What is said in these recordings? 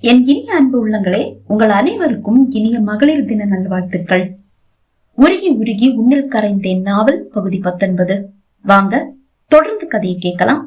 என் இனிய அன்பு உள்ளங்களே, உங்கள் அனைவருக்கும் இனிய மகளிர் தின நல்வாழ்த்துக்கள். உருகி உருகி உன்னில் கரைந்தேன் நாவல் பகுதி 19. வாங்க தொடர்ந்து கதையை கேட்கலாம்.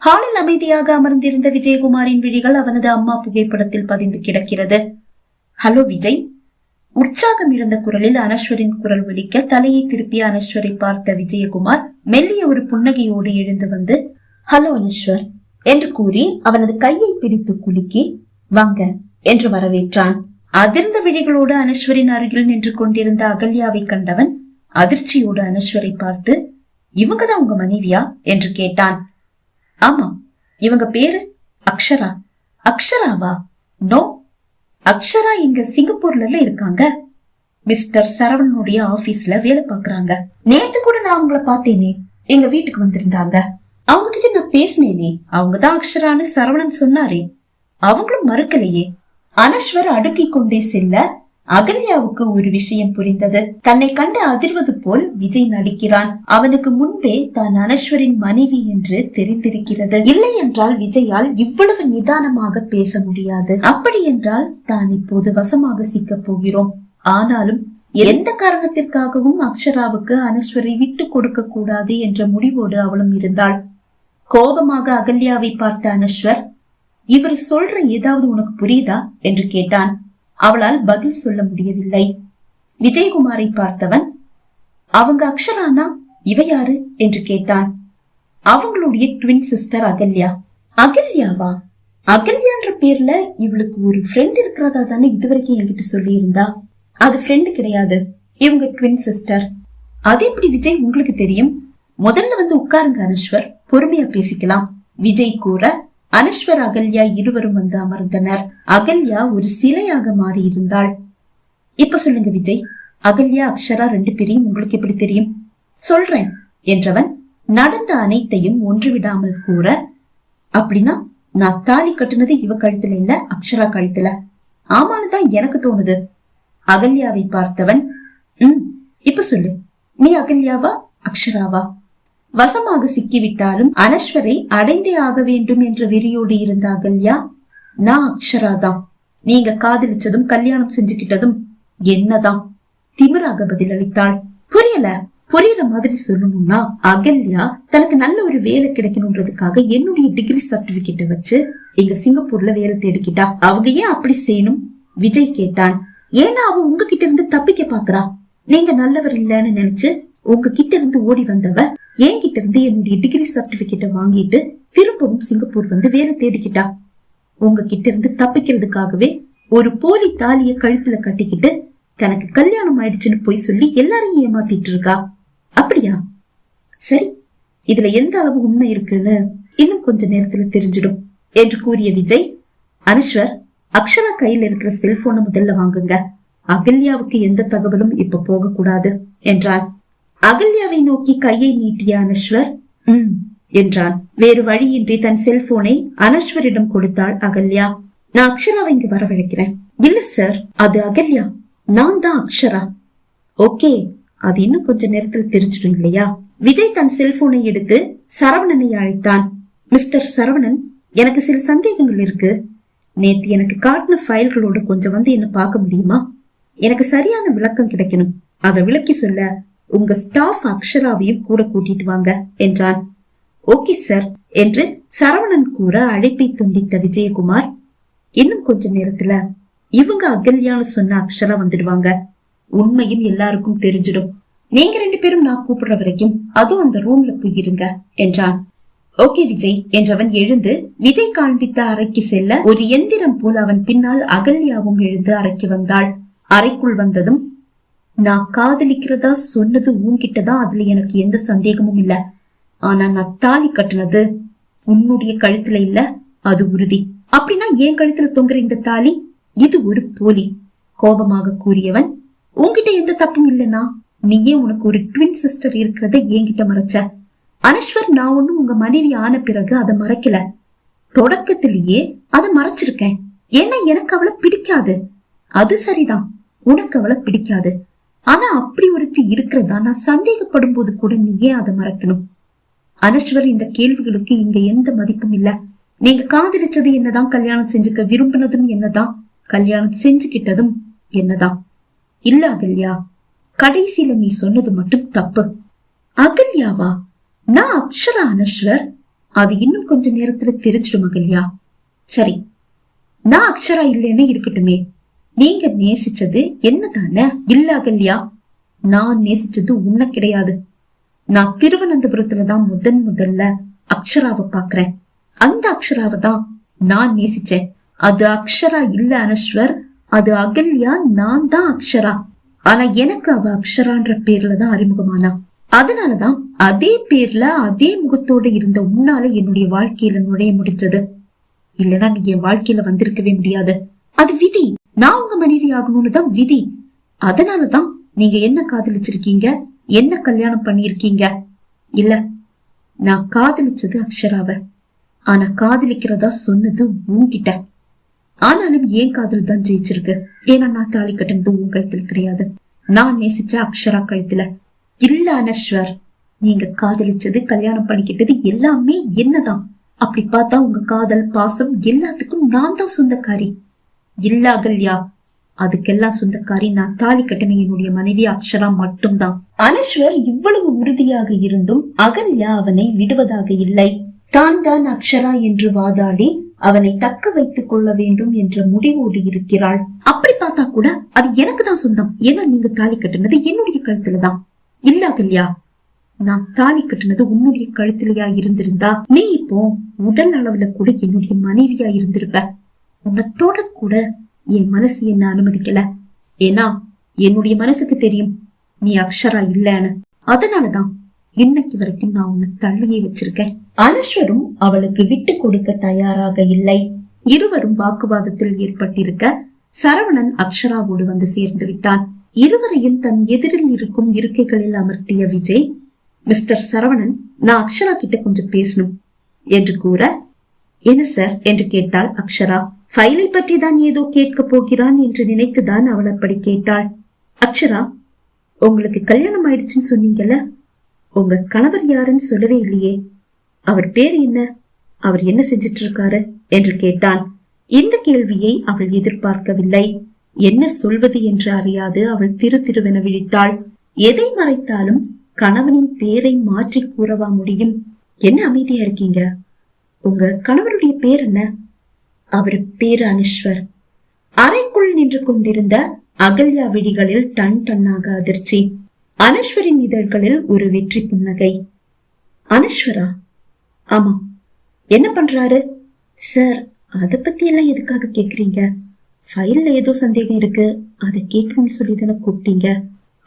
ஹாலில் அமைதியாக அமர்ந்திருந்த விஜயகுமாரின் விழிகள் அவனது அம்மா புகைப்படத்தில் பதிந்து கிடக்கிறது. ஹலோ விஜய். உற்சாகம் இழந்த குரலில் அனஸ்வரின் குரல் ஒலிக்க தலையை திருப்பிய அனஸ்வரை பார்த்த விஜயகுமார் மெல்லிய ஒரு புன்னகையோடு எழுந்து வந்து, ஹலோ அனஸ்வர் என்று கூறி அவனது கையை பிடித்து குலுக்கி, வாங்க என்று வரவேற்றான். அதிர்ந்த விழிகளோடு அனஸ்வரின் அருகில் நின்று கொண்டிருந்த அகல்யாவை கண்டவன் அதிர்ச்சியோடு அனஸ்வரை பார்த்து, இவங்கதான் உங்க மனைவியா என்று கேட்டான். ஆமா, இவங்க பேரு அக்ஷரா. அக்ஷராவா? நோ, அக்ஷரா இங்க சிங்கப்பூர்ல இருக்காங்க. மிஸ்டர் சரவணனுடைய ஆபீஸ்ல வேலை பாக்குறாங்க. நேத்து கூட நான் அவங்கள பார்த்தேனே, எங்க வீட்டுக்கு வந்திருந்தாங்க. அவங்க கிட்ட நான் பேசினேனே, அவங்கதான் அக்ஷரான்னு சரவணன் சொன்னாரே, அவங்களும் மறுக்கலையே. அனஸ்வர் அடுக்கிக் கொண்டே செல்ல அகல்யாவுக்கு ஒரு விஷயம் புரிந்தது. தன்னை கண்டு அதிர்வது போல் விஜய் நடிக்கிறான். அவனுக்கு முன்பே தான் அனஸ்வரின் மனைவி என்று தெரிந்திருக்கிறது. இல்லை என்றால் விஜயால் இவ்வளவு நிதானமாக பேச முடியாது. அப்படி என்றால் தான் இப்போது வசமாக சிக்க போகிறோம். ஆனாலும் எந்த காரணத்திற்காகவும் அக்ஷராவுக்கு அனஸ்வரை விட்டு கொடுக்க கூடாது என்ற முடிவோடு அவளும் இருந்தாள். கோபமாக அகல்யாவை பார்த்த அனஸ்வர், இவர் சொல்ற ஏதாவது உனக்கு புரியுதா என்று கேட்டான். அவளால் பதில் சொல்ல முடியவில்லை. விஜயகுமாரை பார்த்தவன், அவங்க அக்ஷரானா இவ யாரு என்று கேட்டான். அவங்களுடைய ட்வின் சிஸ்டர் அகல்யா. அகல்யாவா? அகல்யான்ற பேர்ல இவளுக்கு ஒரு ஃப்ரெண்ட் இருக்கிறதா தானே இதுவரைக்கும் என்கிட்ட சொல்லி இருந்தா. அது ஃப்ரெண்டு கிடையாது, இவங்க ட்வின் சிஸ்டர். அது எப்படி விஜய் உங்களுக்கு தெரியும்? முதல்ல வந்து உட்காருங்க அனஸ்வர், பொறுமையா பேசிக்கலாம் விஜய் கூற அனஸ்வர் அகல்யா இருவரும் வந்து அமர்ந்தனர். அகல்யா ஒரு சிலையாக மாறி இருந்தாள். இப்ப சொல்லுங்க விஜய், அகல்யா அக்ஷரா 2 பேரையும் உங்களுக்கு எப்படி தெரியும்? சொல்றேன் என்றவன் நடந்த அனைத்தையும் ஒன்று விடாமல் கூற, அப்படின்னா நான் தாலி கட்டுனது இவ கழுத்துல இல்ல, அக்ஷரா கழுத்துல. ஆமான்னு தான் எனக்கு தோணுது. அகல்யாவை பார்த்தவன், இப்ப சொல்லு, நீ அகல்யாவா அக்ஷராவா? வசமாக சிக்கிவிட்டாலும் அனஸ்வரை அடைந்தே ஆக வேண்டும் என்ற வெறியோடு இருந்த அகல்யா, நான் அக்ஷராதான். நீங்க காதலிச்சதும் கல்யாணம் செஞ்சுக்கிட்டதும் என்னதான் திமிராக பதிலளித்தாள். புரியல, புரியற மாதிரி சொல்லணும்னா, அகல்யா தனக்கு நல்ல ஒரு வேலை கிடைக்கணும்ன்றதுக்காக என்னுடைய டிகிரி சர்டிபிகேட்டை வச்சு இங்க சிங்கப்பூர்ல வேலை தேடிக்கிட்டா. அவங்க ஏன் அப்படி செய்யணும்? விஜய் கேட்டான். ஏன்னா அவ உங்ககிட்ட இருந்து தப்பிக்க பாக்குறா. நீங்க நல்லவர் இல்லன்னு நினைச்சு உங்ககிட்ட இருந்து ஓடி வந்தவ என்கிட்ட இருந்து என்னுடைய டிகிரி சர்டிபிகேட்டை வாங்கிட்டு திரும்பவும் சிங்கப்பூர் வந்து வேலை தேடிக்கிட்டா. உங்ககிட்ட இருந்து தப்பிக்கிறதுக்காகவே ஒரு போலி தாலிய கழுத்துல கட்டிக்கிட்டு தனக்கு கல்யாணம் ஆயிடுச்சுன்னு போய் சொல்லி எல்லாரையும் ஏமாத்திட்டு இருக்கா. அப்படியா? சரி, இதுல எந்த அளவு உண்மை இருக்குன்னு இன்னும் கொஞ்ச நேரத்துல தெரிஞ்சிடும் என்று கூறிய விஜய், அனஸ்வர் அக்ஷரா கையில இருக்கிற செல்போனை முதல்ல வாங்குங்க. அகல்யாவுக்கு எந்த தகவலும் இப்ப போக கூடாது என்றான். அகல்யாவை நோக்கி கையை நீட்டிய அனஸ்வர் என்றான். வேறு வழியின்றி தன் செல்போனை அனஸ்வரிடம் கொடுத்தாள் அகல்யா. நான் அக்ஷராவை இங்க வரவழைக்கிறேன். இல்ல சார், அது அகல்யா, நான் தான் அக்ஷரா. ஓகே, அது இன்னும் கொஞ்ச நேரத்தில் தெரிஞ்சிடும் இல்லையா? விஜய் தன் செல்போனை எடுத்து சரவணனை அழைத்தான். மிஸ்டர் சரவணன், எனக்கு சில சந்தேகங்கள் இருக்கு. நேத்து எனக்கு காட்டின ஃபைல்களோட கொஞ்சம் வந்து என்ன பார்க்க முடியுமா? எனக்கு சரியான விளக்கம் கிடைக்கணும். அதை விளக்கி சொல்ல உங்க ஸ்டாஃப் அக்ஷராவையும் கூட கூட்டிட்டு வாங்க என்றான். ஓகே சார் என்று சரவணன் கூற அழைப்பை துண்டித்த விஜயகுமார், இன்னும் கொஞ்ச நேரத்துல இவங்க அகல்யான்னு சொன்ன அக்ஷரா வந்துடுவாங்க. உண்மையும் எல்லாருக்கும் தெரிஞ்சிடும். நீங்க 2 பேரும் நான் கூப்பிடுற வரைக்கும் அதுவும் அந்த ரூம்ல போயிருங்க என்றான். ஓகே விஜய் என்றவன் எழுந்து விஜய் காண்பித்த அறைக்கு செல்ல ஒரு எந்திரம் போல் அவன் பின்னால் அகல்யாவும் எழுந்து அறைக்கு வந்தாள். அறைக்குள் வந்ததும், நான் காதலிக்கிறதா சொன்னது உன்கிட்டதான், அதுல எனக்கு எந்த சந்தேகமும் இல்ல. ஆனா நான் தாலி கட்டுனது உன்னுடைய கழுத்துல இல்ல, அது உறுதி. அப்படின்னா என் கழுத்துல தொங்குற இந்த தாலி இது ஒரு போலி கோபமாக கூறியவன், உன்கிட்ட எந்த தப்பும் இல்லனா நீயே உனக்கு ஒரு ட்வின் சிஸ்டர் இருக்கிறத என்கிட்ட மறைச்ச. அனஸ்வர், நான் ஒண்ணும் உங்க மனைவி ஆன பிறகு அதை மறைக்கல. தொடக்கத்திலேயே அதை மறைச்சிருக்கேன். ஏன்னா எனக்கு அவளை பிடிக்காது. அது சரிதான், உனக்கு அவளை பிடிக்காது. ஆனா அப்படி ஒருத்தி இருக்கிறதா நான் சந்தேகப்படும் போது கூட நீ ஏன் அதை மறக்கணும்? அனஸ்வர், இந்த கேள்விகளுக்கு இங்க எந்த மதிப்பும் இல்ல. நீங்க காதலிச்சது என்னதான், கல்யாணம் செஞ்சுக்க விரும்பினதும் என்னதான், கல்யாணம் செஞ்சுக்கிட்டதும் என்னதான். இல்ல அகல்யா, கடைசியில நீ சொன்னது மட்டும் தப்பு. அகல்யாவா? நான் அக்ஷரா அனஸ்வர். அது இன்னும் கொஞ்ச நேரத்துல தெரிஞ்சிடும் அகல்யா. சரி, நான் அக்ஷரா இல்லைன்னு இருக்கட்டுமே, நீங்க நேசிச்சது என்னதானே? இல்ல அகல்யா, நான் நேசிச்சது உன்ன கிடையாது. நான் திருவனந்தபுரத்துலதான் முதல்ல அக்ஷராவை பாக்குறேன். அந்த அக்ஷராவை தான் நான் நேசிச்சேன். அது அக்ஷரா இல்ல அனஸ்வர், அது அகல்யா. நான் தான் அக்ஷரா. ஆனா எனக்கு அவ அக்ஷரான்ற பேர்ல தான் அறிமுகமானா. அதனாலதான் அதே பேர்ல அதே முகத்தோட இருந்த உன்னால என்னுடைய வாழ்க்கையில நுழைய முடிஞ்சது. இல்லனா நீ என் வாழ்க்கையில வந்திருக்கவே முடியாது. அது விதி. நான் உங்க மனைவி ஆகணும்னு தான் விதி. அதனாலதான் நீங்க என்ன காதலிச்சிருக்கீங்க, என்ன கல்யாணம் பண்ணிருக்கீங்க. இல்ல, நான் காதலிச்சது அக்ஷராவ. ஆனா காதலிக்கிறதா சொன்னது உன்கிட்ட. ஆனாலும் ஏன் காதல் தான் ஜெயிச்சிருக்கு. ஏன்னா நான் தாலி கட்டினது உன் கழுத்துல கிடையாது, நான் நேசிச்ச அக்ஷரா கழுத்துல. இல்ல அனஸ்வர், நீங்க காதலிச்சது, கல்யாணம் பண்ணிக்கிட்டது எல்லாமே என்னதான். அப்படி பார்த்தா உங்க காதல், பாசம் எல்லாத்துக்கும் நான் தான் சொந்தக்காரி. இல்ல அகல்யா, அதுக்கெல்லாம் சொந்தக்காரி நான் தாலி கட்டின என்னுடைய மனைவி அக்ஷரா மட்டும்தான். அனஸ்வர் இவ்வளவு உறுதியாக இருந்தும் அகல்யா அவனை விடுவதாக இல்லை. தான் அக்ஷரா என்று வாதாடி அவனை தக்க வைத்துக் கொள்ள வேண்டும் என்ற முடிவோடு இருக்கிறாள். அப்படி பார்த்தா கூட அது எனக்கு தான் சொந்தம். ஏன்னா நீங்க தாலி கட்டினது என்னுடைய கழுத்துலதான். இல்ல அகல்யா, நான் தாலி கட்டினது உன்னுடைய கழுத்துலயா இருந்திருந்தா நீ இப்போ உடல் அளவுல கூட என்னுடைய மனைவியா இருந்திருப்ப. உன்னத்தோட கூட என் மனசு என்ன அனுமதிக்கல. ஏன்னா என்னுடைய மனசுக்கு தெரியும் நீ அக்ஷரா இல்லன்னு. அதனாலதான் இன்னைக்கு வரைக்கும் நான் உன்னை தள்ளியே வச்சிருக்கேன். அனஸ்வரும் அவளுக்கு விட்டு கொடுக்க தயாராக இல்லை. இருவரும் வாக்குவாதத்தில் ஏற்பட்டிருக்க சரவணன் அக்ஷராவோடு வந்து சேர்ந்து விட்டான். இருவரையும் தன் எதிரில் இருக்கும் இருக்கைகளில் அமர்த்திய விஜய், மிஸ்டர் சரவணன், நான் அக்ஷரா கிட்ட கொஞ்சம் பேசணும் என்று கூற, என்ன சார் என்று கேட்டாள் அக்ஷரா. ஃபைலை பற்றி தான் ஏதோ கேட்க போகிறான் என்று நினைத்துதான் அவள் அப்படி கேட்டாள். அக்ஷரா, உங்களுக்கு கல்யாணம் ஆயிடுச்சுன்னு சொன்னீங்கல்ல, உங்க கணவர் யாருன்னு சொல்லவே இல்லையே. அவர் பேர் என்ன, அவர் என்ன செஞ்சிட்டு இருக்காரு என்று கேட்டான். இந்த கேள்வியை அவள் எதிர்பார்க்கவில்லை. என்ன சொல்வது என்று அறியாது அவள் திருவென விழித்தாள். எதை மறைத்தாலும் கணவனின் பேரை மாற்றி கூறவா முடியும்? என்ன அமைதியா இருக்கீங்க? உங்க கணவருடைய பேர் என்ன? அவர் பேரு அனஸ்வர். அறைக்குள் நின்று கொண்டிருந்த அகல்யா விழிகளில் டன்னாக அதிர்ச்சி. அனஸ்வரின் இதழ்களில் ஒரு வெற்றி புன்னகை. அனஸ்வரா? ஆமா. என்ன பண்றாரு? சார், அத பத்தி எல்லாம் எதுக்காக கேக்குறீங்க? ஃபைல்ல ஏதோ சந்தேகம் இருக்கு, அதை கேட்கணும்னு சொல்லி தானே கூப்பிட்டீங்க.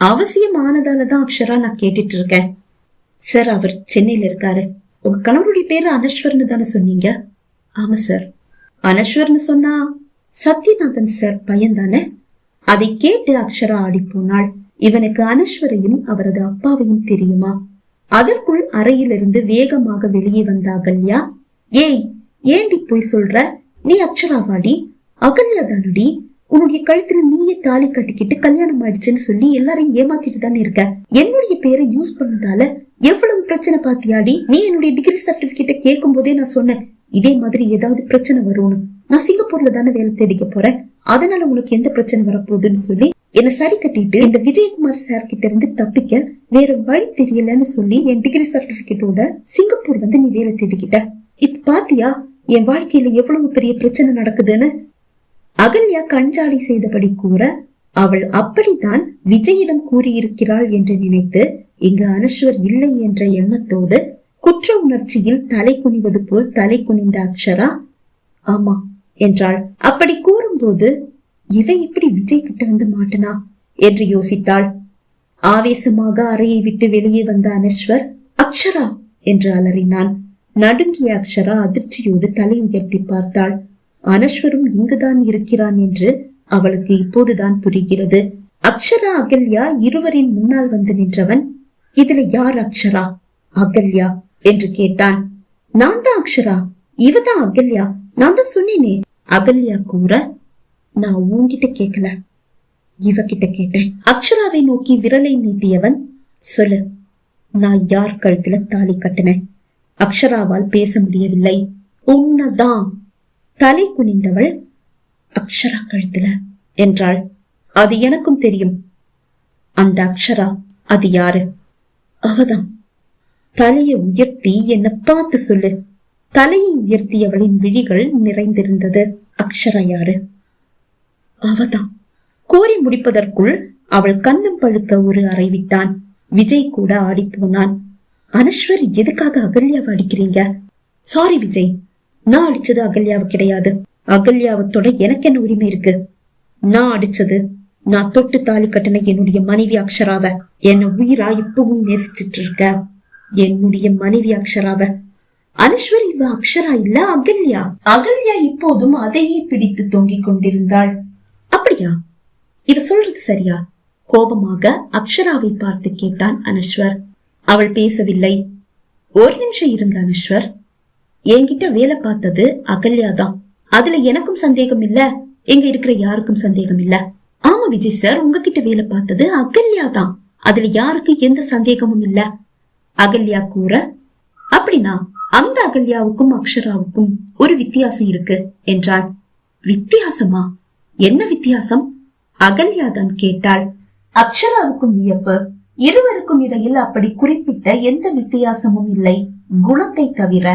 அவசியம் ஆனதாலதான் அக்ஷரா நான் கேட்டுட்டு இருக்கேன். சார், அவர் சென்னையில இருக்காரு. உங்க கணவருடைய பேரு அனஸ்வர்னு தானே சொன்னீங்க? ஆமா சார். அனஸ்வர்னு சொன்னா சத்யநாதன் சார் பையன் தானே? அதை கேட்டு அக்ஷரா ஆடி போனாள். இவனுக்கு அனஸ்வரையும் அவரது அப்பாவையும் தெரியுமா? அதற்குள் அறையிலிருந்து வேகமாக வெளியே வந்த அகல்யா, ஏய், ஏண்டி போய் சொல்ற? நீ அக்ஷராவாடி? அகல்யா தானடி? உன்னுடைய கழுத்துல நீயே தாலி கட்டிக்கிட்டு கல்யாணம் ஆயிடுச்சுன்னு சொல்லி எல்லாரையும் ஏமாத்திட்டு தானே இருக்க. என்னுடைய பேரை யூஸ் பண்ணதால எவ்வளவு பிரச்சனை பாத்தியாடி? நீ என்னுடைய டிகிரி சர்டிபிகேட்ட கேட்கும் போதே நான் சொன்னேன், இதே மாதிரி ஏதாவது பிரச்சனை வரும்னு. நான் சிங்கப்பூர்ல தானே வேலை தேடிக்க போறேன், அதனால உனக்கு எந்த பிரச்சனை வரப்போகுதுன்னு சொல்லி என்ன சரி கட்டிட்டு இந்த விஜயகுமார் சார் கிட்ட இருந்து தப்பிக்க வேற வழி தெரியலன்னு சொல்லி என் டிகிரி சர்டிபிகேட்டோட சிங்கப்பூர் வந்து நீ வேலை தேடிக்கிட்ட. இப்ப பாத்தியா என் வாழ்க்கையில எவ்வளவு பெரிய பிரச்சனை நடக்குதுன்னு? அகல்யா கண்ஜாடி செய்தபடி கூற, அவள் அப்படித்தான் விஜயிடம் கூறியிருக்கிறாள் என்று நினைத்து இங்கு அனஸ்வர் இல்லை என்ற எண்ணத்தோடு குற்ற உணர்ச்சியில் தலை குனிவது போல் தலை குனிந்த அக்ஷரா, ஆமா என்றாள். அப்படி கூறும்போது இவை இப்படி விஜய் கிட்ட வந்து மாட்டனா என்று யோசித்தாள். ஆவேசமாக அறையை விட்டு வெளியே வந்த அனஸ்வர், அக்ஷரா என்று அலறினான். நடுங்கிய அக்ஷரா அதிர்ச்சியோடு தலை உயர்த்தி பார்த்தாள். அனஸ்வரும் இங்குதான் இருக்கிறான் என்று அவளுக்கு இப்போதுதான் புரிகிறது. அக்ஷரா அகல்யா இருவரின் முன்னால் வந்து நின்றவன், இதுல யார் அக்ஷரா, அகல்யா என்று கேட்டான். நான் தான் அக்ஷரா, இவதான் அகல்யா, நான் தான் சொன்னேனே. அகல்யா கூற, நான் உன்கிட்ட கேட்கல, இவகிட்ட கேட்டேன். அக்ஷராவை நோக்கி விரலை நீட்டியவன், சொல்லு, நான் யார் கழுத்துல தாலி கட்டினேன்? அக்ஷராவால் பேச முடியவில்லை. உன்னதான். தலை குனிந்தவள், அக்ஷரா கழுத்துல என்றாள். அது எனக்கும் தெரியும். அந்த அக்ஷரா அது யாரு? அவதான். தலையை உயர்த்தி என்ன பார்த்து சொல்லு. தலையை உயர்த்தியவளின் விழிகள் நிறைந்திருந்தது. அக்ஷரா யாரு? அவதான். கோரி முடிப்பதற்குள் அவள் கண்ணம் பழுக்க ஒரு அறை விட்டான். விஜய் கூட ஆடி போனான். அனஸ்வர், எதுக்காக அகல்யாவை அடிக்கிறீங்க? சாரி விஜய், நான் அடிச்சது அகல்யாவை கிடையாது. அகல்யாவை தொட எனக்கு என்ன உரிமை இருக்கு? நான் அடிச்சது, நான் தொட்டு தாலி கட்டின என்னுடைய மனைவி அக்ஷராவ. என்ன உயிரா இப்பவும் நேசிச்சிட்டு இருக்க என்னுடைய மனைவி அக்ஷராவ. அனஸ்வர், இவ அக்ஷரா இல்ல, அகல்யா. அகல்யா இப்போதும் அதையே பிடித்து தொங்கிக் கொண்டிருந்தாள். அப்படியா? இவ சொல்றது சரியா? கோபமாக அக்ஷராவை பார்த்து கேட்டான் அனஸ்வர். அவள் பேசவில்லை. ஒரு நிமிஷம் இருங்க அனஸ்வர், என்கிட்ட வேலை பார்த்தது அகல்யாதான். அதுல எனக்கும் சந்தேகம் இல்ல, எங்க இருக்கிற யாருக்கும் சந்தேகம் இல்ல. ஆமா விஜய் சார், உங்ககிட்ட வேலை பார்த்தது அகல்யாதான். அதுல யாருக்கு எந்த சந்தேகமும் இல்ல. அகல்யா கூற, அப்படின்னா அந்த அகல்யாவுக்கும் அக்ஷராவுக்கும் ஒரு வித்தியாசம் இருக்கு என்றான். வித்தியாசமா? என்ன வித்தியாசம்? அகல்யாதான் கேட்டாள். அக்ஷராவுக்கும் வியப்பு. இருவருக்கும் இடையில் அப்படி குறிப்பிட்ட எந்த வித்தியாசமும் இல்லை, குணத்தை தவிர.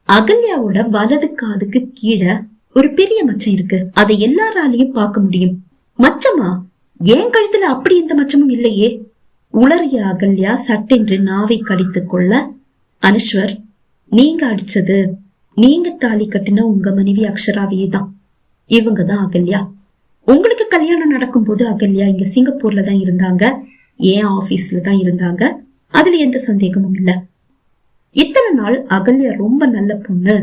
அகல்யாவோட வலது காதுக்கு கீழே ஒரு பெரிய மச்சம் இருக்கு. அதை எல்லாராலையும் பார்க்க முடியும். மச்சமா? ஏன் கழுத்துல அப்படி எந்த மச்சமும் இல்லையே. உளறிய அகல்யா சட்டென்று நாவை கடித்துக் கொள்ள, அனஸ்வர், நீங்க அடிச்சது, நீங்க தாலி கட்டின உங்க மனைவி அக்ஷராவையே தான். இவங்கதான் அகல்யா. உங்களுக்கு கல்யாணம் நடக்கும் போது அகல்யா இங்க சிங்கப்பூர்ல தான் இருந்தாங்க, ஏன் ஆபீஸ்ல தான் இருந்தாங்க. அதுல எந்த சந்தேகமும் இல்ல. இத்தனை நாள் அகல்யா ரொம்ப நல்ல பொண்ணு,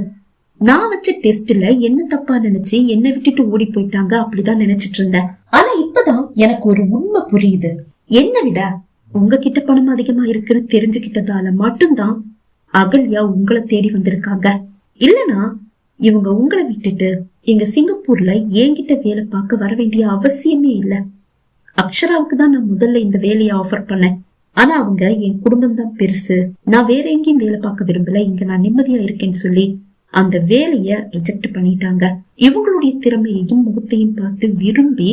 நான் வச்ச டெஸ்ட்ல என்ன தப்பா நினைச்சு என்ன விட்டுட்டு ஓடி போயிட்டாங்க அப்படிதான் நினைச்சிட்டு இருந்தேன். ஆனா இப்பதான் எனக்கு ஒரு உண்மை புரியுது. என்ன விட உங்ககிட்ட பணம் அதிகமா இருக்குன்னு தெரிஞ்சுக்கிட்டதால மட்டும்தான் அகல்யா உங்களை தேடி வந்திருக்காங்க. இல்லனா இவங்க உங்களை விட்டுட்டு எங்க சிங்கப்பூர்ல என்கிட்ட வேலை பார்க்க வர வேண்டிய அவசியமே இல்ல. அக்ஷராவுக்கு தான் நான் முதல்ல இந்த வேலையை ஆஃபர் பண்ணேன். ஆனா அவங்க என் குடும்பம் தான் பெருசு, நான் வேற எங்கேயும் வேலை பார்க்க விரும்பல, இங்க நான் நிம்மதியா இருக்கேன்னு சொல்லி அந்த வேலைய ரிஜெக்ட் பண்ணிட்டாங்க. இவங்களுடைய திறமையையும் முகத்தையும் பார்த்து விரும்பி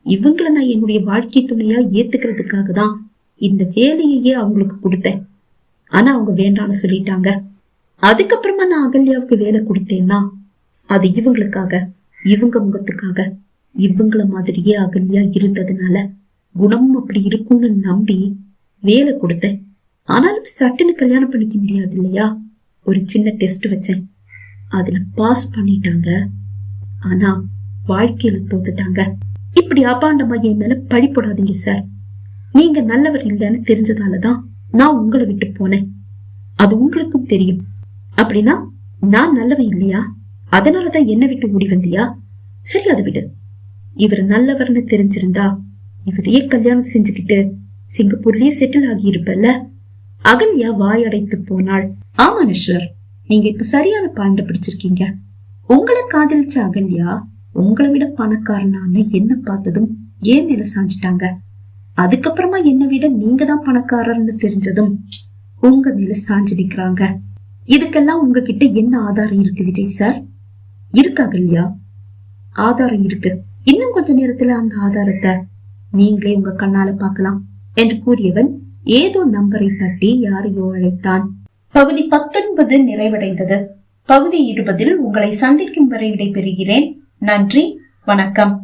இவங்களை நான் என்னுடைய வாழ்க்கை துணையா ஏத்துக்கிறதுக்காக தான் இந்த வேலையே அவங்களுக்கு கொடுத்தேன். ஆனா அவங்க வேண்டான்னு சொல்லிட்டாங்க. அதுக்கப்புறமா நான் அகல்யாவுக்கு வேலை கொடுத்தேன்னா அது இவங்களுக்காக, இவங்க முகத்துக்காக. இவங்கள மாதிரியே அகல்யா இருந்ததுனால குணமும் அப்படி இருக்கும்னு நம்பி வேலை கொடுத்தேன். ஆனாலும் சட்டுன்னு கல்யாணம் பண்ணிக்க முடியாது இல்லையா? ஒரு சின்ன டெஸ்ட் வச்சேன், அதுல பாஸ் பண்ணிட்டாங்க. ஆனா வாழ்க்கையில தோத்துட்டாங்க. இப்படி அபாண்டமா என் மேல பழி போடாதீங்க சார். நீங்க நல்லவர் இல்லைன்னு தெரிஞ்சதாலதான் நான் உங்களை விட்டு போனேன். அது உங்களுக்கும் தெரியும். அப்படின்னா நான் நல்லவன் இல்லையா? அதனாலதான் என்ன விட்டு ஓடி வந்தியா? சரி, அதை விடு. இவர் நல்லவர்னு தெரிஞ்சிருந்தா இவரையே கல்யாணம் செஞ்சுக்கிட்டு சிங்கப்பூர்லயே செட்டில் ஆகி இருப்பல்ல. அகல்யா வாயடைத்து போனாள். ஆமா அனஸ்வர், நீங்க இப்ப சரியான பாயிண்ட பிடிச்சிருக்கீங்க. உங்களை காதலிச்ச அகல்யா உங்களை விட பணக்காரனான்னு என்ன பார்த்ததும் ஏன் மேல சாஞ்சிட்டாங்க. அதுக்கப்புறமா என்னை விட நீங்க தான் பணக்காரர்னு தெரிஞ்சதும் உங்க மேல சாஞ்சு நிக்கிறாங்க. இதுக்கெல்லாம் உங்ககிட்ட என்ன ஆதாரம் இருக்கு விஜய் சார்? இருக்கா அகல்யா? ஆதாரம் இருக்கு. இன்னும் கொஞ்ச நேரத்துல அந்த ஆதாரத்தை நீங்களே உங்க கண்ணால பார்க்கலாம் என்று கூறியவன் ஏதோ நம்பரை தட்டி யாரையோ அழைத்தான். பகுதி 19 நிறைவடைந்தது. பகுதி 20 உங்களை சந்திக்கும் வரை விடைபெறுகிறேன். நன்றி, வணக்கம்.